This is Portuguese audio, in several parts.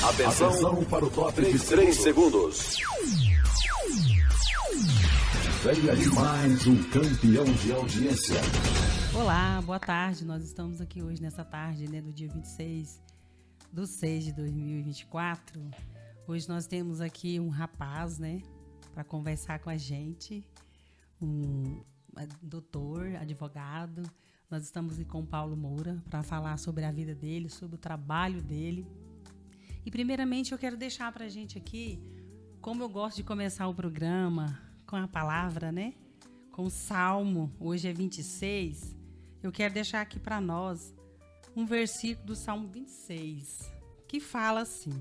Atenção para o top de 3 segundos. Venha de mais um campeão de audiência. Olá, boa tarde. Nós estamos aqui hoje nessa tarde, do dia 26/6/2024. Hoje nós temos aqui um rapaz, para conversar com a gente, um doutor, advogado. Nós estamos aqui com o Paulo Moura para falar sobre a vida dele, sobre o trabalho dele. E primeiramente eu quero deixar para a gente aqui, como eu gosto de começar o programa com a palavra, com o Salmo, hoje é 26, eu quero deixar aqui para nós um versículo do Salmo 26, que fala assim: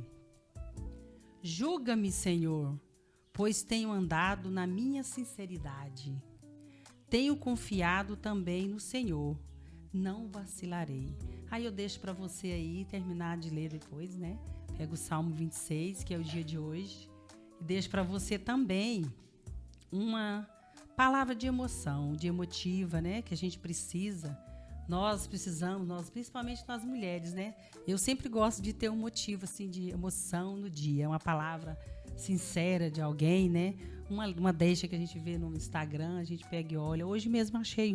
Julga-me, Senhor, pois tenho andado na minha sinceridade. Tenho confiado também no Senhor, não vacilarei. Aí eu deixo para você aí terminar de ler depois, Pega o Salmo 26, que é o dia de hoje, e deixo para você também uma palavra de emoção, de emotiva, que a gente precisa. Nós precisamos, principalmente nós mulheres, Eu sempre gosto de ter um motivo assim de emoção no dia, uma palavra sincera de alguém, Uma deixa que a gente vê no Instagram, a gente pega e olha. Hoje mesmo achei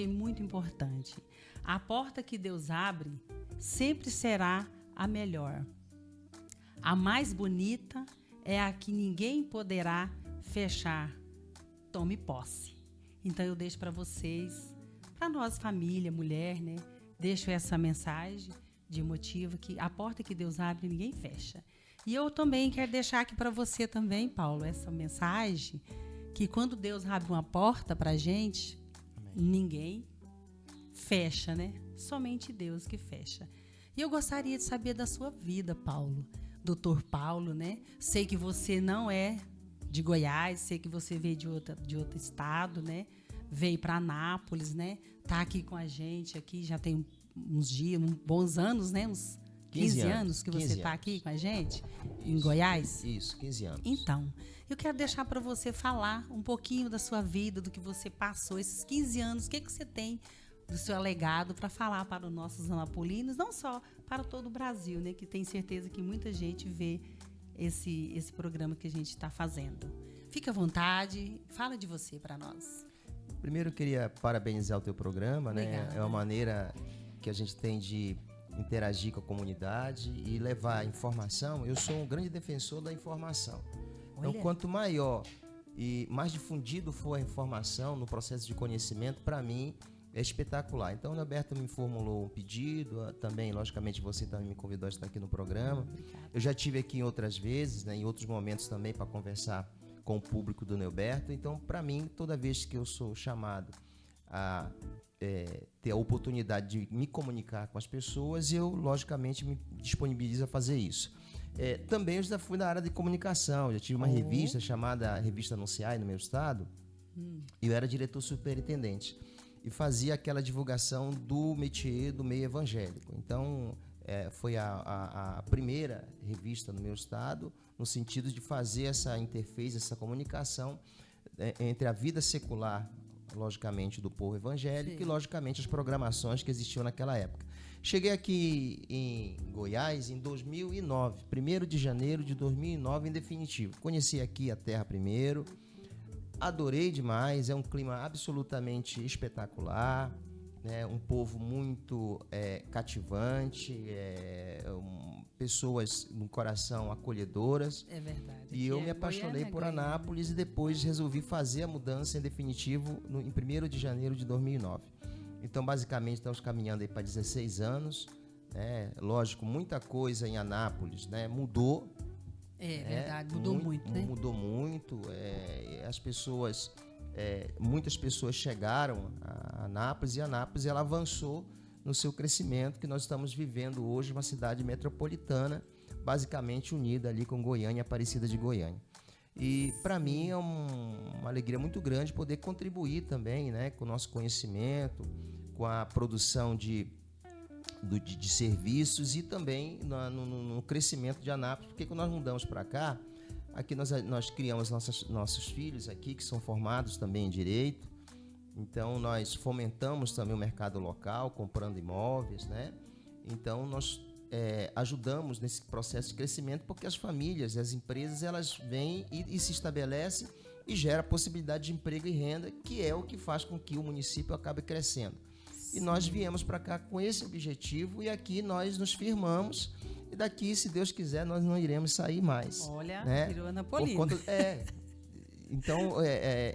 muito importante. A porta que Deus abre sempre será a melhor. A mais bonita é a que ninguém poderá fechar. Tome posse. Então eu deixo para vocês, para nós família, mulher, deixo essa mensagem de motivo que a porta que Deus abre ninguém fecha. E eu também quero deixar aqui para você também, Paulo, essa mensagem que quando Deus abre uma porta para a gente, ninguém fecha, Somente Deus que fecha. E eu gostaria de saber da sua vida, Paulo. Doutor Paulo, Sei que você não é de Goiás, sei que você veio de outro estado, Veio para Anápolis, Tá aqui com a gente aqui, já tem uns dias, uns bons anos, Uns 15 anos que você está aqui com a gente, em Goiás? Isso, 15 anos. Então, eu quero deixar para você falar um pouquinho da sua vida, do que você passou esses 15 anos, o que você tem do seu legado para falar para os nossos anapolinos, não só para todo o Brasil, que tem certeza que muita gente vê esse programa que a gente está fazendo. Fica à vontade, fala de você para nós. Primeiro eu queria parabenizar o teu programa, Obrigada. É uma maneira que a gente tem de interagir com a comunidade e levar informação. Eu sou um grande defensor da informação. Então, quanto maior e mais difundido for a informação no processo de conhecimento, para mim, é espetacular. Então, o Norberto me formulou um pedido, também, logicamente, você também me convidou a estar aqui no programa. Obrigada. Eu já estive aqui em outras vezes, em outros momentos também, para conversar com o público do Norberto. Então, para mim, toda vez que eu sou chamado a ter a oportunidade de me comunicar com as pessoas, eu, logicamente, me disponibilizo a fazer isso. Também eu já fui na área de comunicação, já tive uma revista chamada Revista Anunciar no meu estado, e eu era diretor superintendente. E fazia aquela divulgação do métier do meio evangélico. Então, foi a primeira revista no meu estado, no sentido de fazer essa interface, essa comunicação entre a vida secular, logicamente, do povo evangélico. Sim. E, logicamente, as programações que existiam naquela época. Cheguei aqui em Goiás em 2009, 1º de janeiro de 2009, em definitivo. Conheci aqui a terra primeiro. Adorei demais, é um clima absolutamente espetacular, um povo muito cativante, pessoas no coração acolhedoras. É verdade. E eu me apaixonei por Anápolis e depois resolvi fazer a mudança em definitivo em 1º de janeiro de 2009. Então, basicamente, estamos caminhando aí para 16 anos. Lógico, muita coisa em Anápolis mudou. É verdade, mudou muito, Mudou muito. As pessoas, muitas pessoas chegaram a Anápolis, e Anápolis ela avançou no seu crescimento, que nós estamos vivendo hoje uma cidade metropolitana, basicamente unida ali com Goiânia e Aparecida de Goiânia. E para mim é uma alegria muito grande poder contribuir também, com o nosso conhecimento, com a produção de serviços e também no crescimento de Anápolis, porque quando nós mudamos para cá, aqui nós criamos nossos filhos aqui, que são formados também em Direito. Então nós fomentamos também o mercado local, comprando imóveis, Então nós ajudamos nesse processo de crescimento, porque as famílias, as empresas, elas vêm e se estabelecem e gera possibilidade de emprego e renda, que é o que faz com que o município acabe crescendo. Sim. E nós viemos para cá com esse objetivo e aqui nós nos firmamos e daqui, se Deus quiser, nós não iremos sair mais. Olha, né? Virou Ana Paulina. Então,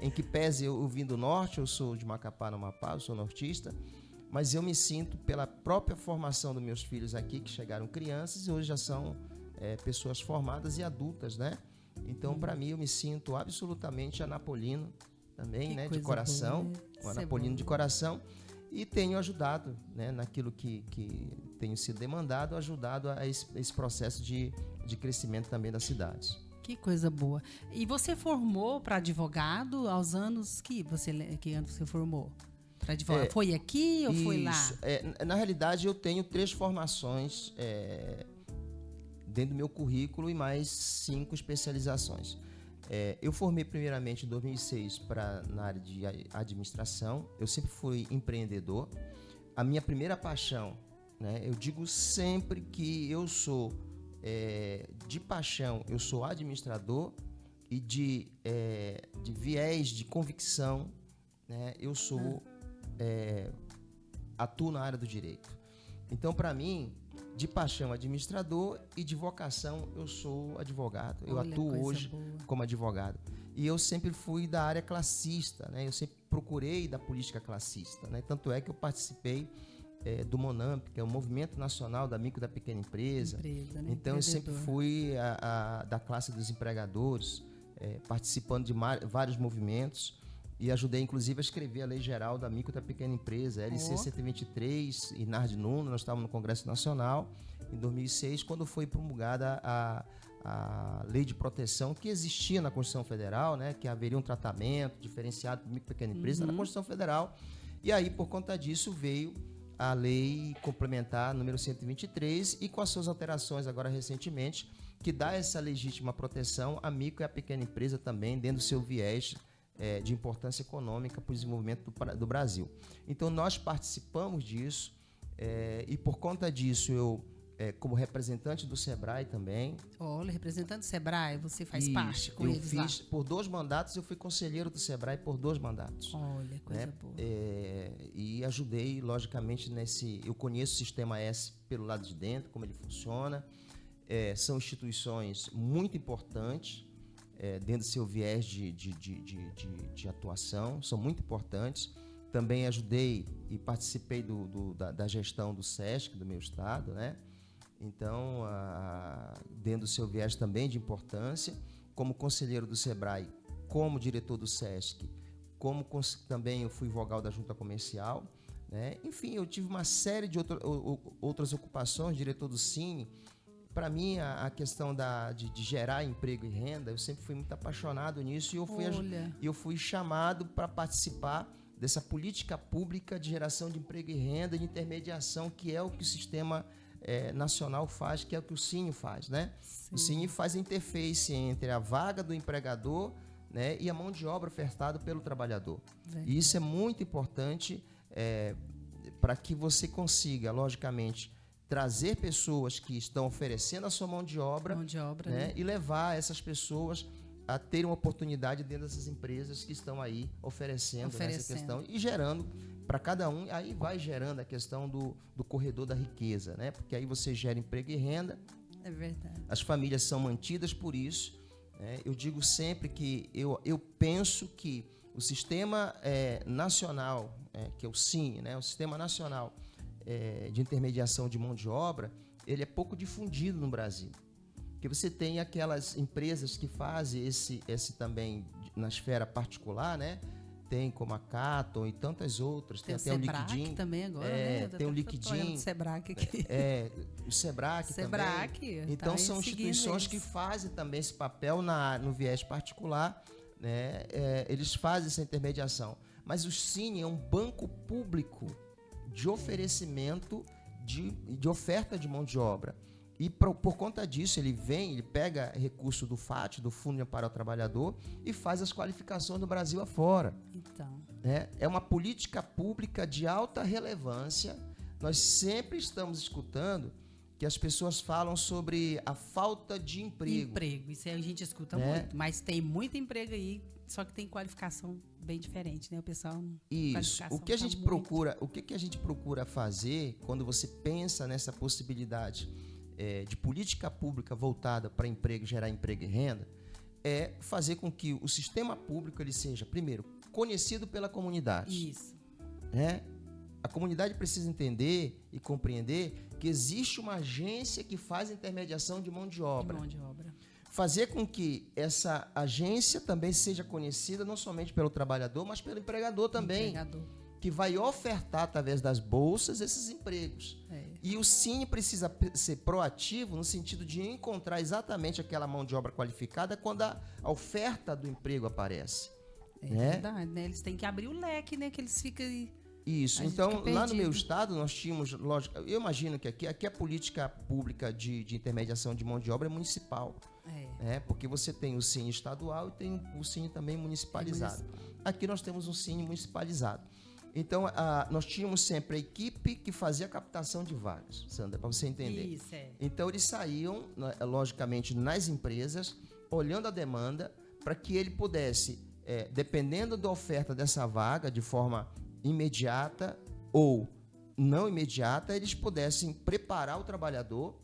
em que pese eu vim do norte, eu sou de Macapá, no Amapá, eu sou nortista, mas eu me sinto, pela própria formação dos meus filhos aqui, que chegaram crianças e hoje já são pessoas formadas e adultas, né? Então, para mim, eu me sinto absolutamente anapolino também, né? De coração, um anapolino de coração, e tenho ajudado, né? Naquilo que tenho sido demandado, ajudado a esse processo de crescimento também das cidades. Que coisa boa. E você formou para advogado aos anos que ano você formou? Para advogado? Foi aqui ou foi lá? Na realidade, eu tenho 3 formações dentro do meu currículo e mais 5 especializações. Eu formei primeiramente em 2006 na área de administração. Eu sempre fui empreendedor. A minha primeira paixão, né, eu digo sempre que eu sou, de paixão, eu sou administrador e de viés de convicção, né, eu sou atuo na área do direito. Então, para mim, de paixão administrador e de vocação eu sou advogado. Eu atuo hoje como advogado. E eu sempre fui da área classista, né? Eu sempre procurei da política classista, né? Tanto é que eu participei do MONAMP, que é o Movimento Nacional da Micro e da Pequena Empresa. Né? Então, eu sempre fui da classe dos empregadores, participando de vários movimentos. E ajudei, inclusive, a escrever a Lei Geral da Micro e da Pequena Empresa, LC 123, e Nardi Nuno. Nós estávamos no Congresso Nacional em 2006, quando foi promulgada a Lei de Proteção que existia na Constituição Federal, né, que haveria um tratamento diferenciado para micro e pequena empresa na Constituição Federal. E aí, por conta disso, veio a Lei Complementar número 123 e com as suas alterações agora recentemente, que dá essa legítima proteção à micro e à pequena empresa também, dentro do seu viés de importância econômica para o desenvolvimento do Brasil. Então, nós participamos disso e, por conta disso, eu, como representante do SEBRAE também... Olha, representante do SEBRAE, você faz parte com eles lá? Por 2 mandatos, eu fui conselheiro do SEBRAE por 2 mandatos. Olha, coisa boa. E ajudei, logicamente, eu conheço o Sistema S pelo lado de dentro, como ele funciona. São instituições muito importantes, dentro do seu viés de atuação, são muito importantes. Também ajudei e participei da gestão do SESC, do meu estado, né? Então, dentro do seu viés também de importância, como conselheiro do SEBRAE, como diretor do SESC, também eu fui vogal da Junta Comercial, né? Enfim, eu tive uma série de outras ocupações, diretor do Cine. Para mim, a questão de gerar emprego e renda, eu sempre fui muito apaixonado nisso e eu fui chamado para participar dessa política pública de geração de emprego e renda, de intermediação, que é o que o Sistema Nacional faz, que é o que o Cine faz, né? Sim. O Cine faz a interface entre a vaga do empregador, né, e a mão de obra ofertada pelo trabalhador. E isso é muito importante para que você consiga, logicamente, trazer pessoas que estão oferecendo a sua mão de obra, né? E levar essas pessoas a ter uma oportunidade dentro dessas empresas que estão aí oferecendo. Essa questão e gerando para cada um. Aí vai gerando a questão do corredor da riqueza, né? Porque aí você gera emprego e renda. É verdade. As famílias são mantidas por isso. Eu digo sempre que eu penso que o Sistema Nacional, que é o CIN, né? O Sistema Nacional de intermediação de mão de obra, ele é pouco difundido no Brasil. Porque você tem aquelas empresas que fazem esse também na esfera particular, né? Tem como a Caton e tantas outras. Tem até o Liquidin também agora, né? Tem o Liquidin. O Sebrae aqui. O Sebrae também. Então, tá são instituições que fazem também esse papel no viés particular, né? Eles fazem essa intermediação. Mas o Cine é um banco público de oferecimento de oferta de mão de obra. E por conta disso, ele pega recurso do FAT, do Fundo de Amparo ao Trabalhador, e faz as qualificações do Brasil afora. Então. É uma política pública de alta relevância. Nós sempre estamos escutando que as pessoas falam sobre a falta de emprego. Emprego, isso aí a gente escuta né? muito, mas tem muito emprego aí, só que tem qualificação bem diferente, né? O pessoal não. Isso. O que a gente procura fazer quando você pensa nessa possibilidade de política pública voltada para emprego, gerar emprego e renda, é fazer com que o sistema público ele seja, primeiro, conhecido pela comunidade. Isso. Né? A comunidade precisa entender e compreender que existe uma agência que faz intermediação de mão de obra. Fazer com que essa agência também seja conhecida não somente pelo trabalhador, mas pelo empregador também, que vai ofertar através das bolsas esses empregos. E o Cine precisa ser proativo no sentido de encontrar exatamente aquela mão de obra qualificada quando a oferta do emprego aparece. Né? Verdade, né? Eles têm que abrir o leque, né? Que eles ficam aí. Isso. Então, lá no meu estado, nós tínhamos, lógico, eu imagino que aqui a política pública de intermediação de mão de obra é municipal. Porque você tem o Cine estadual e tem o Cine também municipalizado. Aqui nós temos um Cine municipalizado. Então, nós tínhamos sempre a equipe que fazia a captação de vagas, Sandra, para você entender. Isso, Então, eles saíam, logicamente, nas empresas, olhando a demanda, para que ele pudesse, dependendo da oferta dessa vaga, de forma imediata ou não imediata, eles pudessem preparar o trabalhador,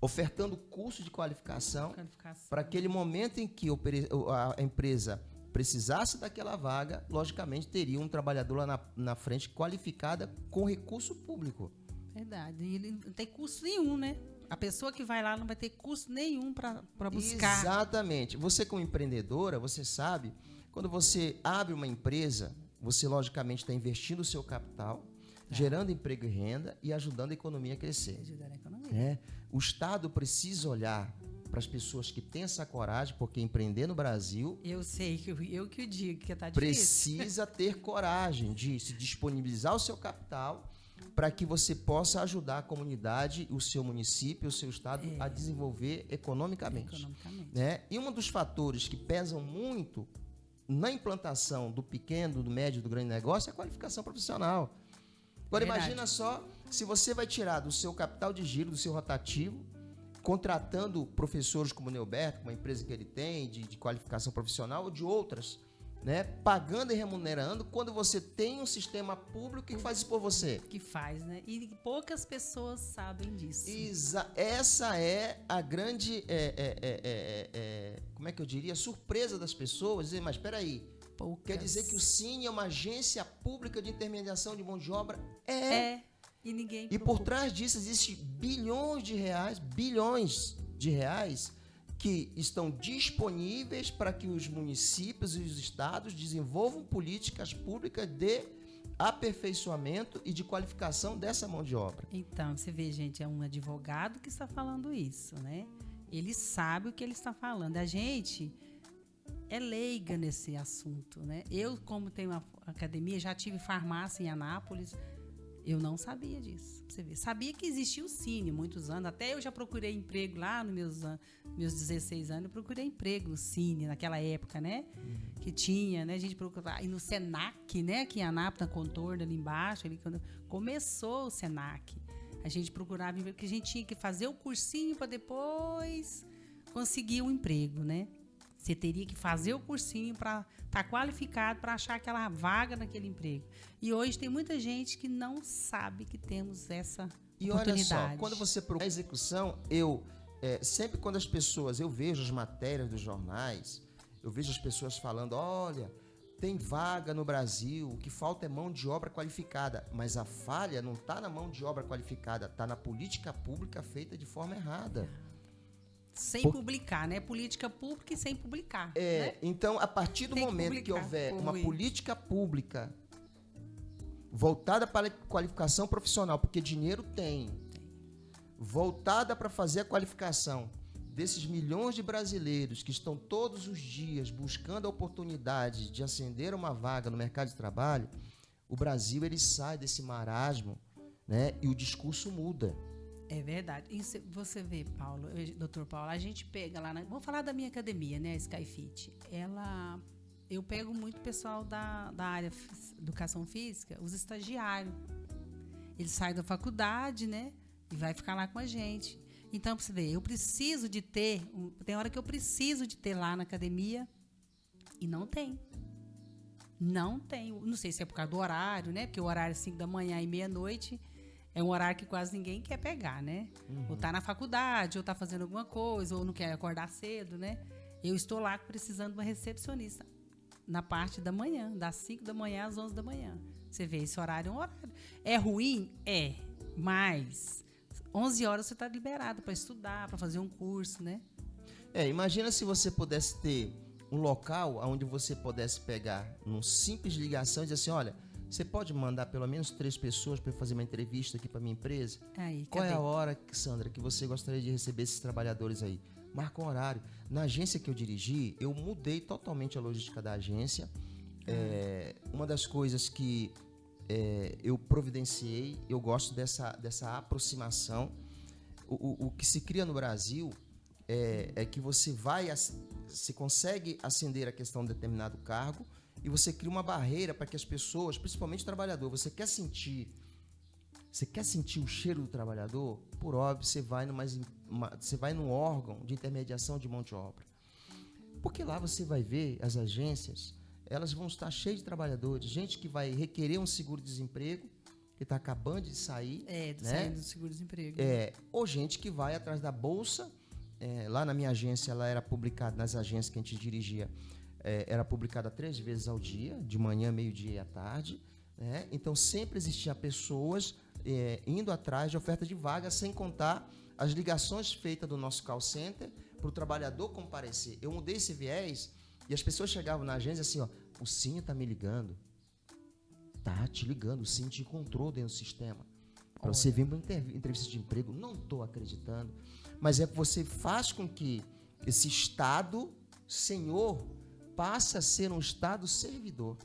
ofertando curso de qualificação. Para aquele momento em que a empresa precisasse daquela vaga, logicamente teria um trabalhador lá na frente qualificada com recurso público. Verdade. E ele não tem custo nenhum, né? A pessoa que vai lá não vai ter custo nenhum para buscar. Exatamente. Você como empreendedora, você sabe, quando você abre uma empresa, você logicamente está investindo o seu capital, gerando emprego e renda e ajudando a economia a crescer. Ajudando a economia. O Estado precisa olhar para as pessoas que têm essa coragem, porque empreender no Brasil... Eu sei, eu que o digo, que está difícil. Precisa ter coragem de se disponibilizar o seu capital para que você possa ajudar a comunidade, o seu município, o seu estado a desenvolver economicamente. Né? E um dos fatores que pesam muito na implantação do pequeno, do médio, do grande negócio é a qualificação profissional. Agora, imagina só, se você vai tirar do seu capital de giro, do seu rotativo, contratando professores como o Neuberto, uma empresa que ele tem de qualificação profissional, ou de outras, né, pagando e remunerando, quando você tem um sistema público que faz isso por você. Que faz, né? E poucas pessoas sabem disso. Essa é a grande, como é que eu diria, surpresa das pessoas. Dizer, mas espera aí, quer dizer que o Cine é uma agência pública de intermediação de mão de obra? E ninguém E por trás disso existe bilhões de reais que estão disponíveis para que os municípios e os estados desenvolvam políticas públicas de aperfeiçoamento e de qualificação dessa mão de obra. Então, você vê, gente, é um advogado que está falando isso, né? Ele sabe o que ele está falando. A gente é leiga nesse assunto, né? Eu, como tenho uma academia, já tive farmácia em Anápolis, eu não sabia disso. Você vê. Sabia que existia o Cine muitos anos. Até eu já procurei emprego lá nos meus 16 anos. Eu procurei emprego no Cine, naquela época, né? Que tinha, né? A gente procurava. E no Senac, né? Aqui em Anápolis, na Contorno, ali embaixo. Ali, quando começou o Senac. A gente procurava emprego, porque a gente tinha que fazer o cursinho para depois conseguir um emprego, né? Você teria que fazer o cursinho para estar qualificado para achar aquela vaga naquele emprego. E hoje tem muita gente que não sabe que temos essa oportunidade. E olha só, quando você procura a execução, sempre quando as pessoas, eu vejo as matérias dos jornais, eu vejo as pessoas falando, olha, tem vaga no Brasil, o que falta é mão de obra qualificada. Mas a falha não está na mão de obra qualificada, está na política pública feita de forma errada. Sem publicar, né? Política pública e sem publicar. Né? Então, a partir do momento que houver uma política pública voltada para a qualificação profissional, porque dinheiro tem, voltada para fazer a qualificação desses milhões de brasileiros que estão todos os dias buscando a oportunidade de ascender uma vaga no mercado de trabalho, o Brasil ele sai desse marasmo, né? E o discurso muda. É verdade. Isso, você vê, Paulo, doutor Paulo, a gente pega lá, vou falar da minha academia, né, a Skyfit. Eu pego muito pessoal da área de educação física, os estagiários. Eles saem da faculdade, né, e vai ficar lá com a gente. Então, pra você ver, eu preciso de ter, tem hora que eu preciso de ter lá na academia e não tem. Não tem. Não sei se é por causa do horário, né? Porque o horário é 5 da manhã e meia-noite é um horário que quase ninguém quer pegar, né? Ou tá na faculdade, ou tá fazendo alguma coisa, ou não quer acordar cedo, né? Eu estou lá precisando de uma recepcionista na parte da manhã, das 5 da manhã às 11 da manhã. Você vê, esse horário é um horário. É ruim? É. Mas 11 horas você está liberado para estudar, para fazer um curso, né? Imagina se você pudesse ter um local onde você pudesse pegar num simples ligação e dizer assim, olha, você pode mandar pelo menos 3 pessoas para eu fazer uma entrevista aqui para minha empresa? Aí, Qual é a hora, Sandra, que você gostaria de receber esses trabalhadores aí? Marca um horário. Na agência que eu dirigi, eu mudei totalmente a logística da agência. Uma das coisas que eu providenciei, eu gosto dessa aproximação. O que se cria no Brasil é que você consegue ascender a questão de determinado cargo e você cria uma barreira para que as pessoas, principalmente o trabalhador, você quer sentir o cheiro do trabalhador, por óbvio, você vai num órgão de intermediação de mão de obra. Porque lá você vai ver as agências, elas vão estar cheias de trabalhadores, gente que vai requerer um seguro-desemprego, que está acabando de sair. Saindo do seguro-desemprego. Ou gente que vai atrás da bolsa. Lá na minha agência, ela era publicada, nas agências que a gente dirigia, era publicada 3 vezes ao dia, de manhã, meio-dia e à tarde. Né? Então, sempre existiam pessoas indo atrás de oferta de vaga, sem contar as ligações feitas do nosso call center para o trabalhador comparecer. Eu mudei esse viés e as pessoas chegavam na agência assim, ó, o Cine está me ligando. Tá te ligando, o Cine te encontrou dentro do sistema. Para você vir para uma entrevista de emprego. Não estou acreditando. Mas você faz com que esse Estado, Senhor, passe a ser um Estado servidor.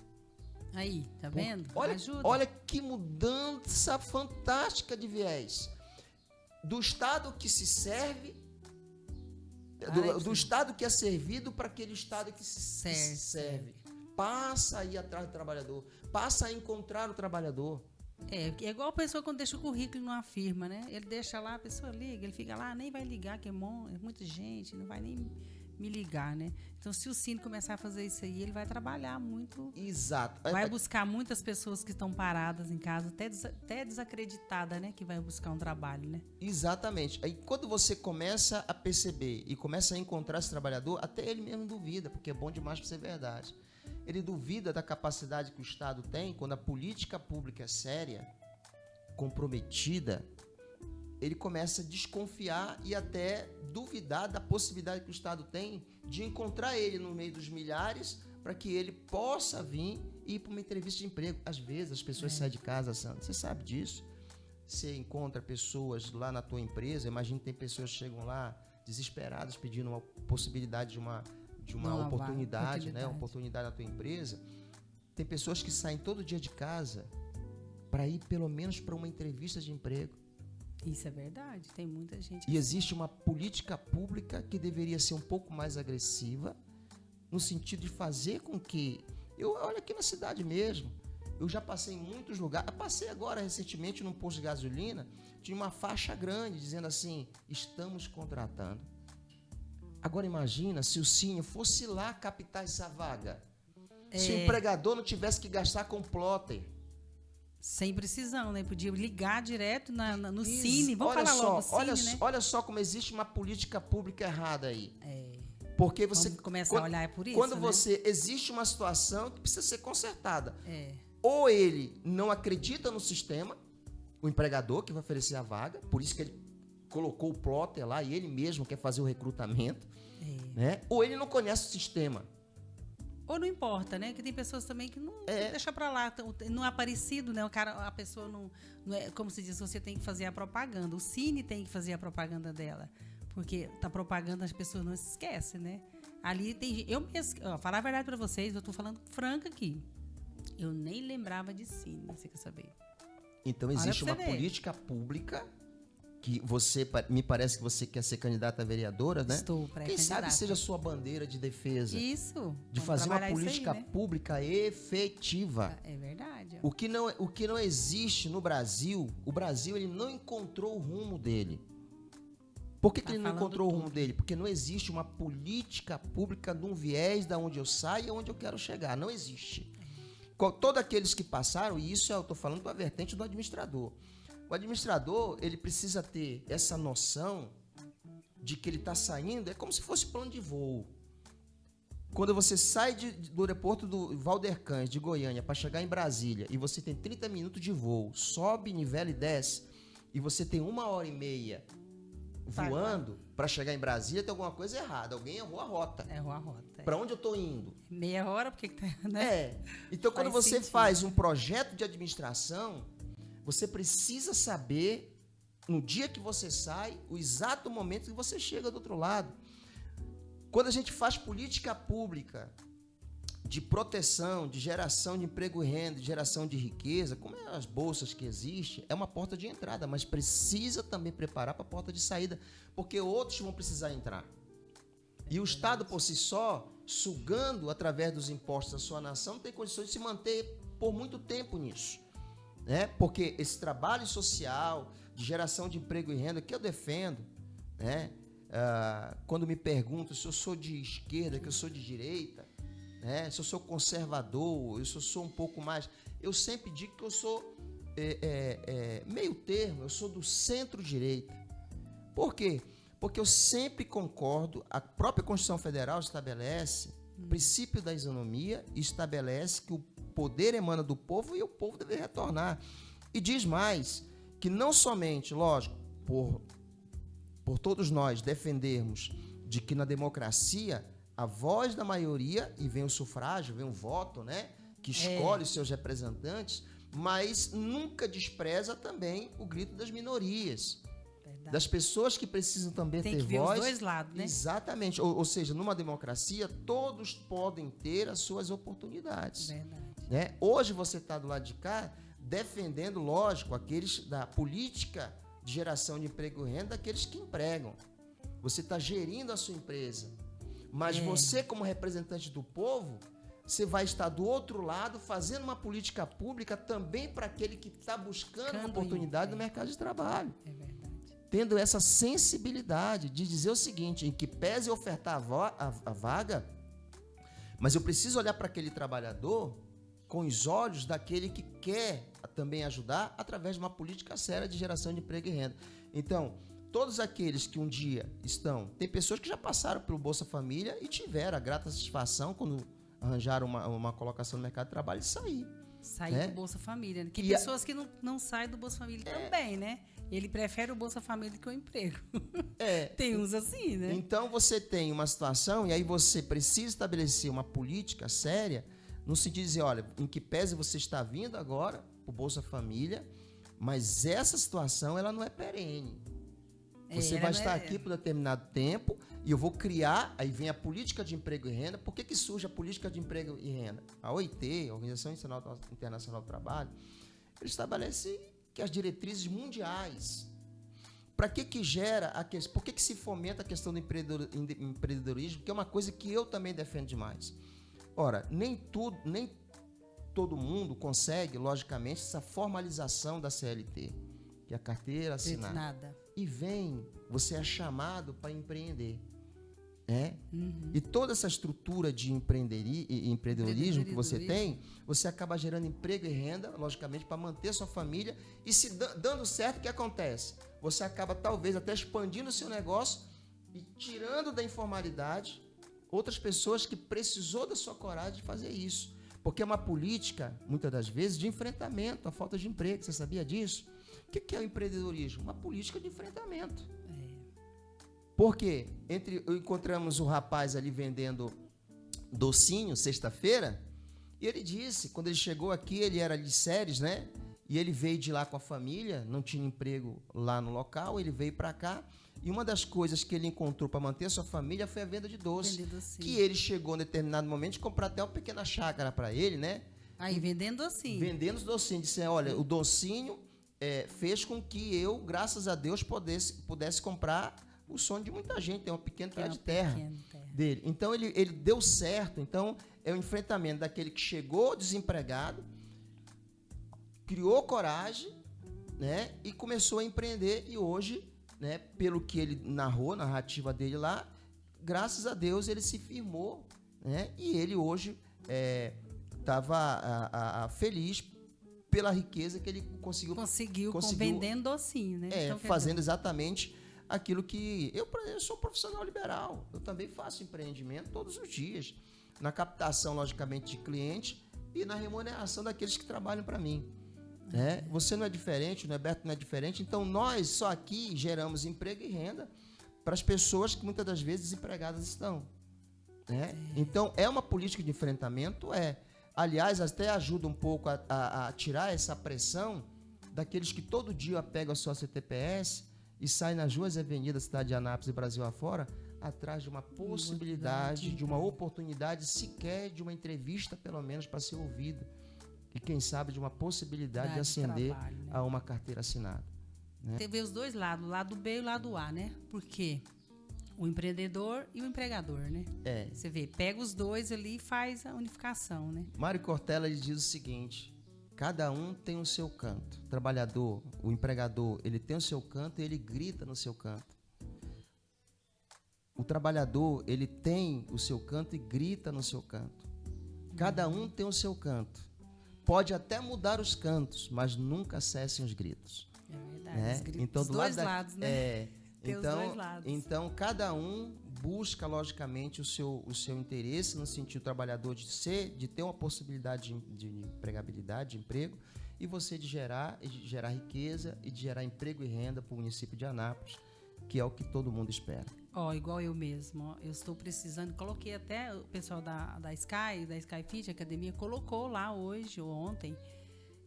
Aí, tá vendo? Ajuda. Olha que mudança fantástica de viés. Do Estado que se serve, do Estado que é servido para aquele Estado que se serve. Passa a ir atrás do trabalhador, passa a encontrar o trabalhador. É igual a pessoa quando deixa o currículo numa firma, né? Ele deixa lá, a pessoa liga, ele fica lá, nem vai ligar, que é muita gente, não vai nem me ligar, né? Então, se o Cine começar a fazer isso aí, ele vai trabalhar muito. Exato. Vai buscar muitas pessoas que estão paradas em casa, até desacreditada, né? Que vai buscar um trabalho, né? Exatamente. Aí, quando você começa a perceber e começa a encontrar esse trabalhador, até ele mesmo duvida, porque é bom demais para ser verdade. Ele duvida da capacidade que o Estado tem quando a política pública é séria, comprometida. Ele começa a desconfiar e até duvidar da possibilidade que o Estado tem de encontrar ele no meio dos milhares para que ele possa vir e ir para uma entrevista de emprego. Às vezes as pessoas saem de casa, Sandra, você sabe disso. Você encontra pessoas lá na tua empresa, imagina que tem pessoas que chegam lá desesperadas pedindo uma possibilidade de uma oportunidade, né? Uma oportunidade na tua empresa. Tem pessoas que saem todo dia de casa para ir pelo menos para uma entrevista de emprego. Isso é verdade, tem muita gente. E existe uma política pública que deveria ser um pouco mais agressiva, no sentido de fazer com que... Olha aqui na cidade mesmo, eu já passei em muitos lugares, passei agora recentemente num posto de gasolina, tinha uma faixa grande dizendo assim, estamos contratando. Agora imagina se o Cine fosse lá captar essa vaga, se o empregador não tivesse que gastar com plotter. Sem precisão, né? Podia ligar direto no Cine. Vamos falar logo Cine, né? Olha só como existe uma política pública errada aí. Porque você começa a olhar por isso, quando né? existe uma situação que precisa ser consertada. Ou ele não acredita no sistema, o empregador que vai oferecer a vaga, por isso que ele colocou o plotter lá e ele mesmo quer fazer o recrutamento, né? Ou ele não conhece o sistema. Ou não importa, né? Que tem pessoas também que não deixa pra lá, não é parecido, né? A pessoa não é, como se diz, você tem que fazer a propaganda. O Cine tem que fazer a propaganda dela. Porque a propaganda as pessoas não se esquecem, né? Ali tem... Eu mesmo, falar a verdade pra vocês, eu tô falando franca aqui. Eu nem lembrava de Cine, você quer saber? Então existe uma política pública que você, me parece que você quer ser candidata a vereadora, né? Estou Quem pré-candidata. sabe seja a sua bandeira de defesa. Isso. De Vamos fazer uma trabalhar isso política aí, né? pública efetiva. É verdade. O que não existe no Brasil, o Brasil ele não encontrou o rumo dele. Por que ele não falando encontrou o rumo tudo. dele? Porque não existe uma política pública num viés da onde eu saio e onde eu quero chegar. Não existe. Todos aqueles que passaram, e isso eu estou falando da vertente do administrador. O administrador, ele precisa ter essa noção de que ele está saindo, é como se fosse plano de voo. Quando você sai do aeroporto do Valdercães, de Goiânia, para chegar em Brasília, e você tem 30 minutos de voo, sobe, nivela e desce, e você tem 1h30 voando para chegar em Brasília, tem alguma coisa errada. Alguém errou a rota. Errou a rota. Para onde eu estou indo? Meia hora, porque tá, né? Então, quando Faz você sentido. faz um projeto de administração, você precisa saber, no dia que você sai, o exato momento que você chega do outro lado. Quando a gente faz política pública de proteção, de geração de emprego e renda, de geração de riqueza, como é as bolsas que existem, é uma porta de entrada, mas precisa também preparar para a porta de saída, porque outros vão precisar entrar. E o Estado, por si só, sugando através dos impostos a sua nação, não tem condições de se manter por muito tempo nisso. Né? Porque esse trabalho social, de geração de emprego e renda, que eu defendo, né? Quando me perguntam se eu sou de esquerda, que eu sou de direita, né? Se eu sou conservador, se eu sou um pouco mais... Eu sempre digo que eu sou meio termo, eu sou do centro-direita. Por quê? Porque eu sempre concordo, a própria Constituição Federal estabelece o princípio da isonomia e estabelece que o poder emana do povo e o povo deve retornar. E diz mais, que não somente, lógico, por todos nós defendermos de que na democracia a voz da maioria, e vem o sufrágio, vem o voto, né, que escolhe os seus representantes, mas nunca despreza também o grito das minorias. Verdade. Das pessoas que precisam também Tem ter que ver voz. os dois lados, né? Exatamente. Ou seja, numa democracia, todos podem ter as suas oportunidades. Verdade. Né? Hoje você está do lado de cá defendendo, lógico, aqueles da política de geração de emprego e renda, aqueles que empregam. Você está gerindo a sua empresa. Mas você, como representante do povo, você vai estar do outro lado fazendo uma política pública também para aquele que está buscando uma oportunidade no mercado de trabalho. É verdade. Tendo essa sensibilidade de dizer o seguinte, em que pese ofertar a vaga, mas eu preciso olhar para aquele trabalhador com os olhos daquele que quer também ajudar através de uma política séria de geração de emprego e renda. Então, todos aqueles que um dia estão... Tem pessoas que já passaram pelo Bolsa Família e tiveram a grata satisfação quando arranjaram uma colocação no mercado de trabalho e sair. Sair do Bolsa Família. Né? Que E pessoas que não saem do Bolsa Família também, né? Ele prefere o Bolsa Família que o emprego. Tem uns assim, né? Então, você tem uma situação e aí você precisa estabelecer uma política séria no sentido de dizer, olha, em que pese você está vindo agora para o Bolsa Família, mas essa situação ela não é perene. Você vai estar aqui por determinado tempo e eu vou criar, aí vem a política de emprego e renda. Por que surge a política de emprego e renda? A OIT, a Organização Internacional do Trabalho, ele estabelece que as diretrizes mundiais. Para que gera a questão? Por que se fomenta a questão do empreendedorismo? Que é uma coisa que eu também defendo demais. Ora, nem todo mundo consegue, logicamente, essa formalização da CLT, que é a carteira assinada. E você é chamado para empreender. E toda essa estrutura de empreendedorismo que você tem, você acaba gerando emprego e renda, logicamente, para manter sua família. E se dando certo, o que acontece? Você acaba, talvez, até expandindo o seu negócio e tirando da informalidade outras pessoas que precisou da sua coragem de fazer isso. Porque é uma política, muitas das vezes, de enfrentamento à falta de emprego. Você sabia disso? O que é o empreendedorismo? Uma política de enfrentamento. Porque encontramos o rapaz ali vendendo docinho sexta-feira, e ele disse, quando ele chegou aqui, ele era de Séries, né? E ele veio de lá com a família, não tinha emprego lá no local, ele veio para cá, e uma das coisas que ele encontrou para manter a sua família foi a venda de doce. Que ele chegou em determinado momento de comprar até uma pequena chácara para ele, né? Aí vendendo docinho. Vendendo os docinhos. Disse, olha, o docinho fez com que eu, graças a Deus, pudesse comprar o sonho de muita gente, ter um pequeno pedaço de terra dele. Então, ele deu certo. Então, é o enfrentamento daquele que chegou desempregado, criou coragem, né, e começou a empreender. E hoje, né, pelo que ele narrou, a narrativa dele lá, graças a Deus, ele se firmou, né, e ele hoje estava feliz pela riqueza que ele conseguiu vendendo docinho, né? Então, fazendo exatamente aquilo que... Eu sou um profissional liberal, eu também faço empreendimento todos os dias, na captação, logicamente, de clientes e na remuneração daqueles que trabalham para mim. Né? Você não é diferente, o Norberto não é diferente, então nós só aqui geramos emprego e renda para as pessoas que muitas das vezes desempregadas estão. Né? Então, é uma política de enfrentamento, aliás, até ajuda um pouco a tirar essa pressão daqueles que todo dia pegam a sua CTPS e saem nas ruas e avenidas da cidade de Anápolis e Brasil afora, atrás de uma possibilidade, de uma oportunidade, sequer de uma entrevista, pelo menos, para ser ouvido. E, quem sabe, de uma possibilidade de ascender a uma carteira assinada. Né? Você vê os dois lados, o lado B e o lado A, né? Porque o empreendedor e o empregador, né? Você vê, pega os dois ali e faz a unificação, né? Mário Cortella, ele diz o seguinte: cada um tem o seu canto. O trabalhador, o empregador, ele tem o seu canto e ele grita no seu canto. O trabalhador, ele tem o seu canto e grita no seu canto. Cada um tem o seu canto. Pode até mudar os cantos, mas nunca cessem os gritos. É verdade. Né? Os gritos então, dos dois lados, né? Tem os dois lados. Então, cada um busca, logicamente, o seu interesse no sentido trabalhador de ter uma possibilidade de empregabilidade, de emprego, e você de gerar riqueza e de gerar emprego e renda para o município de Anápolis, que é o que todo mundo espera. Igual eu mesmo, eu estou precisando, coloquei até o pessoal da Sky Fit Academia, colocou lá hoje ou ontem,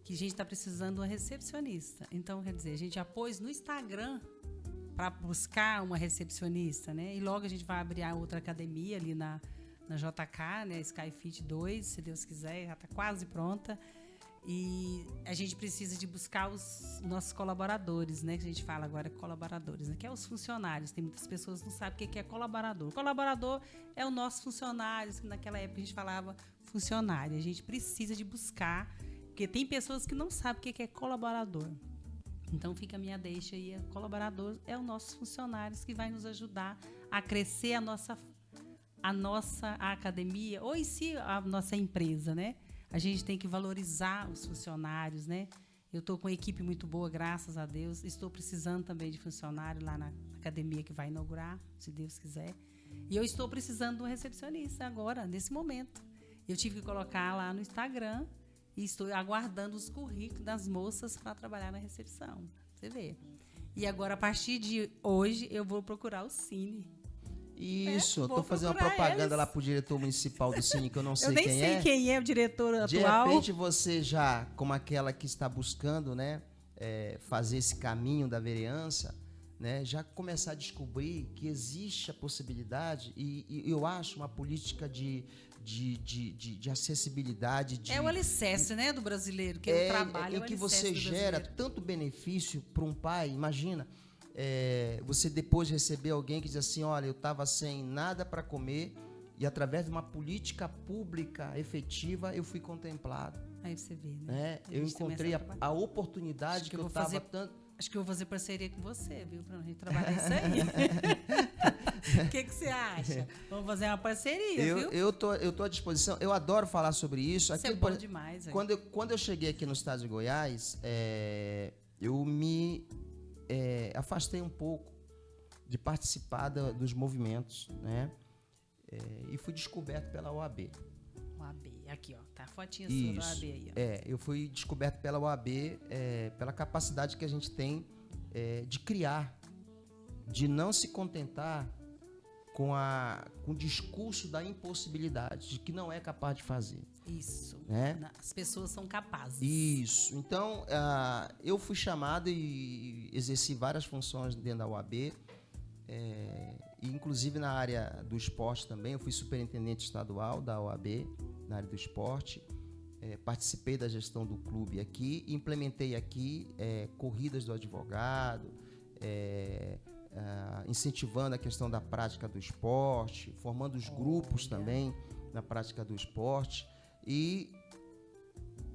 que a gente está precisando de uma recepcionista. Então, quer dizer, a gente já pôs no Instagram para buscar uma recepcionista, né? E logo a gente vai abrir a outra academia ali na JK, né? Sky Fit 2, se Deus quiser, já está quase pronta. E a gente precisa de buscar os nossos colaboradores, né? Que a gente fala agora colaboradores, né? Que é os funcionários. Tem muitas pessoas que não sabem o que é colaborador. Colaborador é o nosso funcionário, que naquela época a gente falava funcionário. A gente precisa de buscar, porque tem pessoas que não sabem o que é colaborador. Então fica a minha deixa aí. Colaborador é o nossos funcionários que vai nos ajudar a crescer a nossa academia, ou em si a nossa empresa, né? A gente tem que valorizar os funcionários, né? Eu estou com uma equipe muito boa, graças a Deus. Estou precisando também de funcionário lá na academia que vai inaugurar, se Deus quiser. E eu estou precisando de um recepcionista agora, nesse momento. Eu tive que colocar lá no Instagram e estou aguardando os currículos das moças para trabalhar na recepção. Você vê. E agora, a partir de hoje, eu vou procurar o Cine. Isso, estou fazendo uma propaganda lá para o diretor municipal do Cine, que eu não sei quem é. Eu nem sei quem é o diretor atual. De repente, você já, como aquela que está buscando, né, fazer esse caminho da vereança, né, já começar a descobrir que existe a possibilidade, e eu acho uma política de acessibilidade. É o alicerce, né, do brasileiro, que ele trabalha. Em que você gera tanto benefício para um pai. Imagina, você depois receber alguém que diz assim: olha, eu estava sem nada para comer e através de uma política pública efetiva eu fui contemplado. Aí você vê, né? Eu encontrei a oportunidade que eu estava tanto... Acho que eu vou fazer parceria com você, viu? Pra gente trabalhar isso aí. O que você acha? Vamos fazer uma parceria, viu? Eu tô à disposição. Eu adoro falar sobre isso. Isso é bom demais. Quando eu cheguei aqui no estado de Goiás, eu me afastei um pouco de participar dos movimentos, né? E fui descoberto pela OAB. OAB, aqui, ó, tá a fotinha sua da OAB aí, ó. Eu fui descoberto pela OAB, pela capacidade que a gente tem de criar, de não se contentar com o discurso da impossibilidade, de que não é capaz de fazer. Isso, né? As pessoas são capazes. Isso, então eu fui chamado e exerci várias funções dentro da OAB, inclusive na área do esporte também. Eu fui superintendente estadual da OAB, na área do esporte. participei da gestão do clube aqui, implementei aqui corridas do advogado, incentivando a questão da prática do esporte, formando os grupos também na prática do esporte. E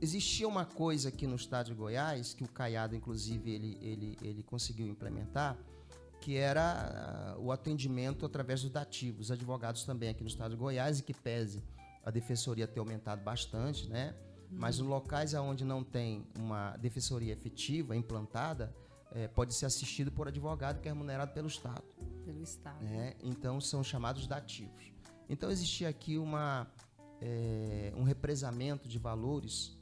existia uma coisa aqui no estado de Goiás, que o Caiado, inclusive, ele conseguiu implementar, que era o atendimento através dos dativos. Os advogados também aqui no estado de Goiás, e que pese a defensoria ter aumentado bastante, né? Mas em locais onde não tem uma defensoria efetiva, implantada, pode ser assistido por advogado que é remunerado pelo Estado. Pelo Estado. Né? Então, são chamados dativos. Então, existia aqui um represamento de valores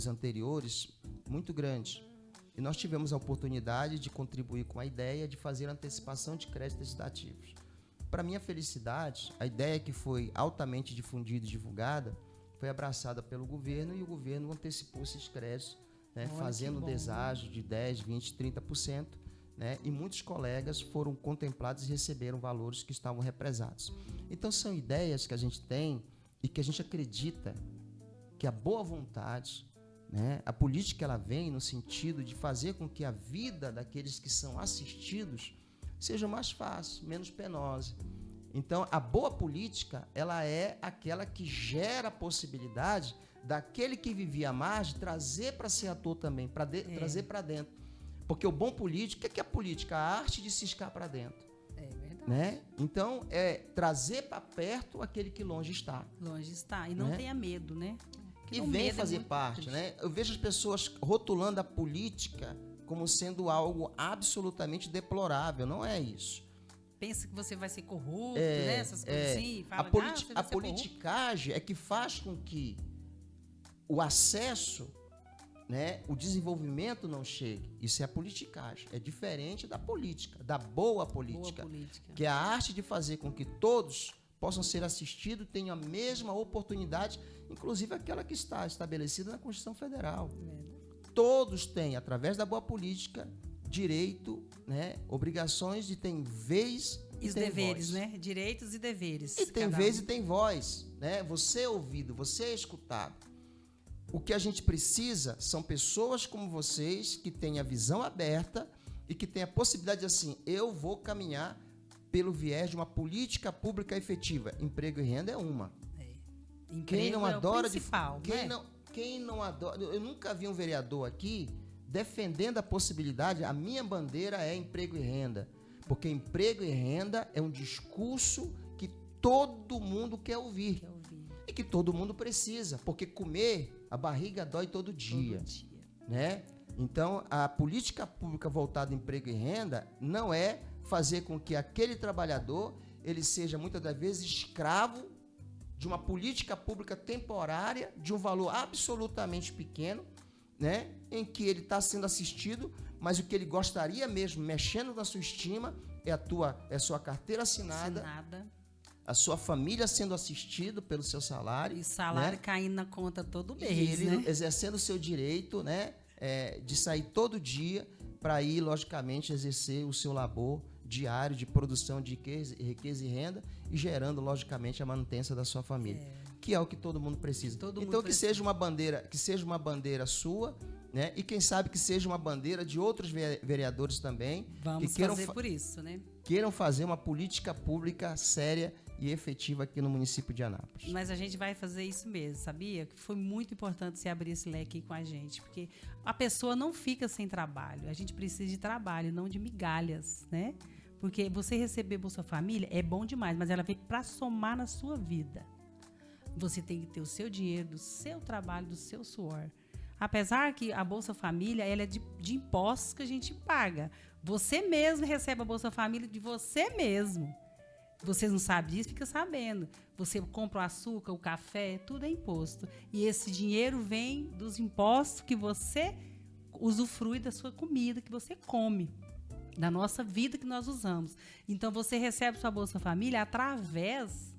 anteriores muito grande. E nós tivemos a oportunidade de contribuir com a ideia de fazer antecipação de crédito desses dativos. Para minha felicidade, a ideia que foi altamente difundida e divulgada foi abraçada pelo governo, e o governo antecipou esses créditos, né, fazendo deságio de 10%, 20%, 30%, né, e muitos colegas foram contemplados e receberam valores que estavam represados. Então, são ideias que a gente tem e que a gente acredita que a boa vontade, né, a política, ela vem no sentido de fazer com que a vida daqueles que são assistidos seja mais fácil, menos penosa. Então, a boa política, ela é aquela que gera a possibilidade daquele que vivia à margem trazer para ser ator também, trazer para dentro. Porque o bom político, o que é a política? A arte de ciscar para dentro. É verdade. Né? Então, é trazer para perto aquele que longe está. Longe está. E não tenha medo, né? E vem fazer parte, né? Eu vejo as pessoas rotulando a política como sendo algo absolutamente deplorável. Não é isso. Pensa que você vai ser corrupto, né? Essas coisas assim. Fala, a politicagem é que faz com que o acesso, né, o desenvolvimento não chegue. Isso é a politicagem. É diferente da política, da boa política. Que é a arte de fazer com que todos possam ser assistidos, tenham a mesma oportunidade, inclusive aquela que está estabelecida na Constituição Federal. Todos têm, através da boa política, direito, né, obrigações de ter vez e os deveres, voz. Né? Direitos e deveres. E tem vez e tem voz, né? Você é ouvido, você é escutado. O que a gente precisa são pessoas como vocês que têm a visão aberta e que têm a possibilidade de, assim, eu vou caminhar pelo viés de uma política pública efetiva. Emprego e renda é uma. Quem não adora, quem não adora, eu nunca vi um vereador aqui defendendo a possibilidade. A minha bandeira é emprego e renda, porque emprego e renda é um discurso que todo mundo quer ouvir. E que todo mundo precisa, porque comer, a barriga dói todo dia. Né? Então, a política pública voltada ao emprego e renda não é fazer com que aquele trabalhador ele seja, muitas das vezes, escravo de uma política pública temporária, de um valor absolutamente pequeno, né? Em que ele está sendo assistido, mas o que ele gostaria mesmo, mexendo na sua estima, é a sua carteira assinada, a sua família sendo assistida pelo seu salário. E salário, né, caindo na conta todo mês. E ele, né, exercendo o seu direito, né, de sair todo dia para ir, logicamente, exercer o seu labor diário de produção de riqueza e renda e gerando, logicamente, a manutenção da sua família. Que é o que todo mundo precisa. Seja uma bandeira sua, né? E quem sabe que seja uma bandeira de outros vereadores também. Vamos que queiram fazer por isso, né? Queiram fazer uma política pública séria e efetiva aqui no município de Anápolis. Mas a gente vai fazer isso mesmo, sabia? Que foi muito importante você abrir esse leque com a gente, porque a pessoa não fica sem trabalho. A gente precisa de trabalho, não de migalhas, né? Porque você receber Bolsa Família é bom demais, mas ela vem para somar na sua vida. Você tem que ter o seu dinheiro, do seu trabalho, do seu suor. Apesar que a Bolsa Família ela é de impostos que a gente paga. Você mesmo recebe a Bolsa Família de você mesmo. Vocês não sabem disso, fica sabendo. Você compra o açúcar, o café, tudo é imposto. E esse dinheiro vem dos impostos que você usufrui da sua comida, que você come, da nossa vida que nós usamos. Então, você recebe sua Bolsa Família através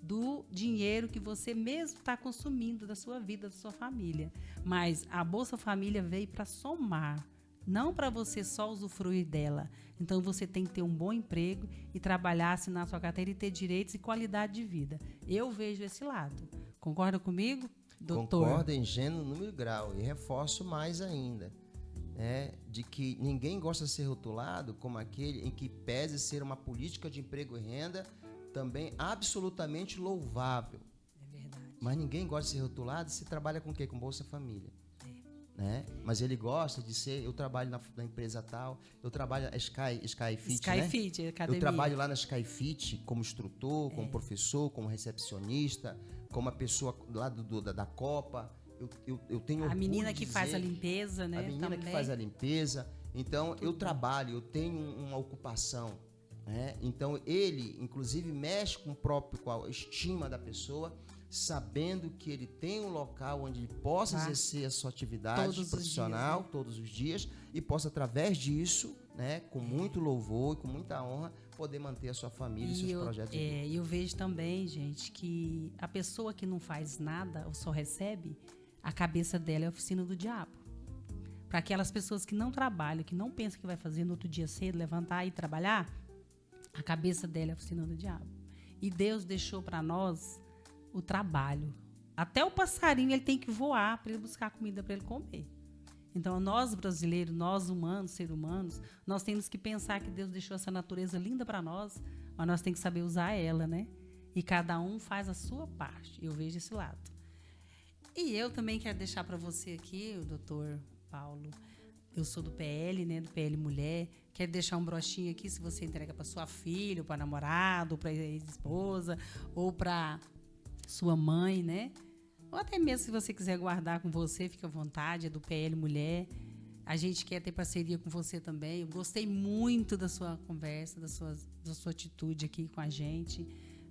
do dinheiro que você mesmo está consumindo da sua vida, da sua família. Mas a Bolsa Família veio para somar, não para você só usufruir dela. Então, você tem que ter um bom emprego e trabalhar, assinar sua carteira e ter direitos e qualidade de vida. Eu vejo esse lado. Concorda comigo, doutor? Concordo em gênero, número e grau. E reforço mais ainda, de que ninguém gosta de ser rotulado como aquele em que pese ser uma política de emprego e renda também absolutamente louvável. É verdade. Mas ninguém gosta de ser rotulado se trabalha com o quê? Com Bolsa Família. Né? Mas ele gosta de ser, eu trabalho na empresa tal, eu trabalho na Skyfit, né? Skyfit, academia. Eu trabalho lá na Skyfit como instrutor, como professor, como recepcionista, como a pessoa lá da Copa. Eu tenho a orgulho menina de que dizer, faz a limpeza, né? A menina também. que faz a limpeza. Então, Tudo eu bom. trabalho, eu tenho uma ocupação. Né? Então, ele, inclusive, mexe com a estima da pessoa, sabendo que ele tem um local onde ele possa exercer a sua atividade profissional todos os dias e possa, através disso, né, com muito louvor e com muita honra, poder manter a sua família e seus projetos de vida. E eu vejo também, gente, que a pessoa que não faz nada ou só recebe, a cabeça dela é a oficina do diabo. Para aquelas pessoas que não trabalham, que não pensam que vai fazer no outro dia cedo, levantar e trabalhar, a cabeça dela é a oficina do diabo. E Deus deixou para nós o trabalho. Até o passarinho ele tem que voar para ele buscar comida para ele comer. Então, nós brasileiros, nós humanos, seres humanos, nós temos que pensar que Deus deixou essa natureza linda para nós, mas nós temos que saber usar ela, né? E cada um faz a sua parte. Eu vejo esse lado. E eu também quero deixar para você aqui, o doutor Paulo, eu sou do PL, né? Do PL Mulher. Quero deixar um broxinho aqui, se você entrega para sua filha, ou para namorado, ou para ex-esposa, ou para sua mãe, né? Ou até mesmo se você quiser guardar com você, fica à vontade, é do PL Mulher. A gente quer ter parceria com você também. Eu gostei muito da sua conversa, da sua atitude aqui com a gente.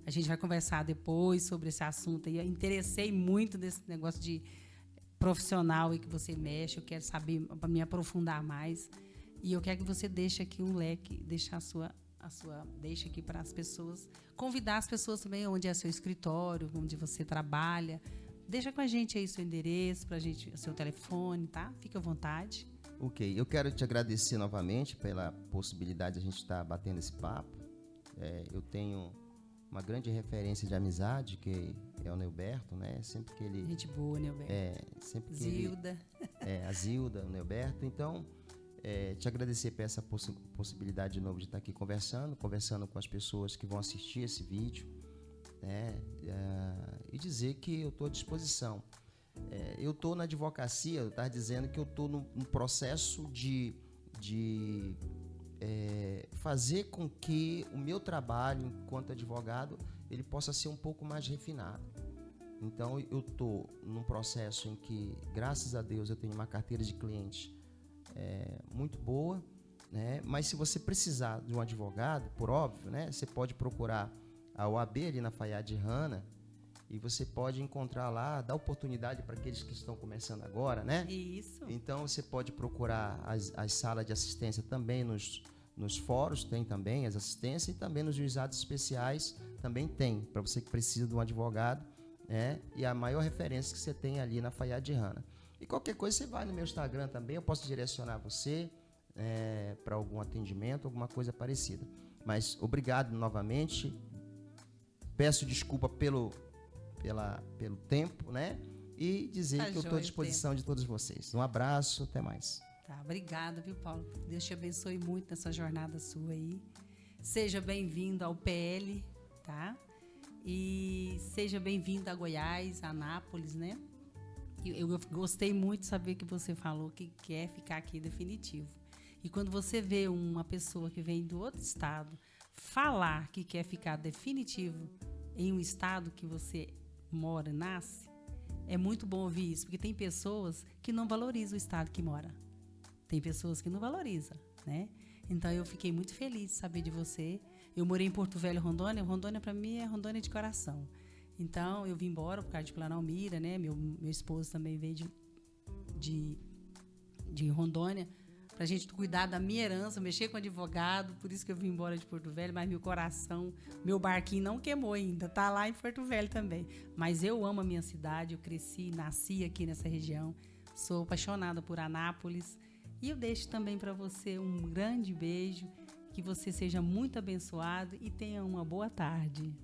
A gente vai conversar depois sobre esse assunto. E eu interessei muito desse negócio de profissional e que você mexe. Eu quero saber, para me aprofundar mais. E eu quero que você deixe aqui um leque, deixe aqui para as pessoas, convidar as pessoas também onde é seu escritório, onde você trabalha. Deixa com a gente aí seu endereço, pra gente, seu telefone, tá? Fica à vontade. Ok, eu quero te agradecer novamente pela possibilidade de a gente estar batendo esse papo. Eu tenho uma grande referência de amizade, que é o Neuberto, né? Sempre que ele... Gente boa, Neuberto. Sempre que Zilda. a Zilda, o Neuberto. Então, te agradecer por essa possibilidade de novo de estar aqui conversando com as pessoas que vão assistir esse vídeo, né? E dizer que eu estou à disposição. Eu estou na advocacia, eu estava dizendo que eu estou num processo de fazer com que o meu trabalho enquanto advogado ele possa ser um pouco mais refinado. Então, eu estou num processo em que, graças a Deus, eu tenho uma carteira de clientes muito boa, né? Mas se você precisar de um advogado, por óbvio, né? Você pode procurar a OAB ali na Fayad Rana e você pode encontrar lá, dar oportunidade para aqueles que estão começando agora, né? Isso. Então, você pode procurar as salas de assistência também nos fóruns, tem também as assistências, e também nos juizados especiais também tem, para você que precisa de um advogado, né? E a maior referência que você tem ali na Fayad Rana. E qualquer coisa, você vai no meu Instagram também, eu posso direcionar você para algum atendimento, alguma coisa parecida. Mas obrigado novamente. Peço desculpa pelo tempo, né? E dizer que eu estou à disposição de todos vocês. Um abraço, até mais. Tá, obrigada, viu, Paulo? Deus te abençoe muito nessa jornada sua aí. Seja bem-vindo ao PL, tá? E seja bem-vindo a Goiás, a Anápolis, né? Eu gostei muito de saber que você falou que quer ficar aqui definitivo. E quando você vê uma pessoa que vem do outro estado falar que quer ficar definitivo em um estado que você mora, nasce, é muito bom ouvir isso, porque tem pessoas que não valorizam o estado que mora. Tem pessoas que não valorizam, né? Então, eu fiquei muito feliz de saber de você. Eu morei em Porto Velho, Rondônia. Rondônia, para mim, é Rondônia de coração. Então, eu vim embora por causa de Planalmira, né? Meu esposo também veio de Rondônia, pra gente cuidar da minha herança, mexer com advogado, por isso que eu vim embora de Porto Velho, mas meu coração, meu barquinho não queimou ainda, tá lá em Porto Velho também. Mas eu amo a minha cidade, eu cresci, nasci aqui nessa região, sou apaixonada por Anápolis, e eu deixo também para você um grande beijo, que você seja muito abençoado e tenha uma boa tarde.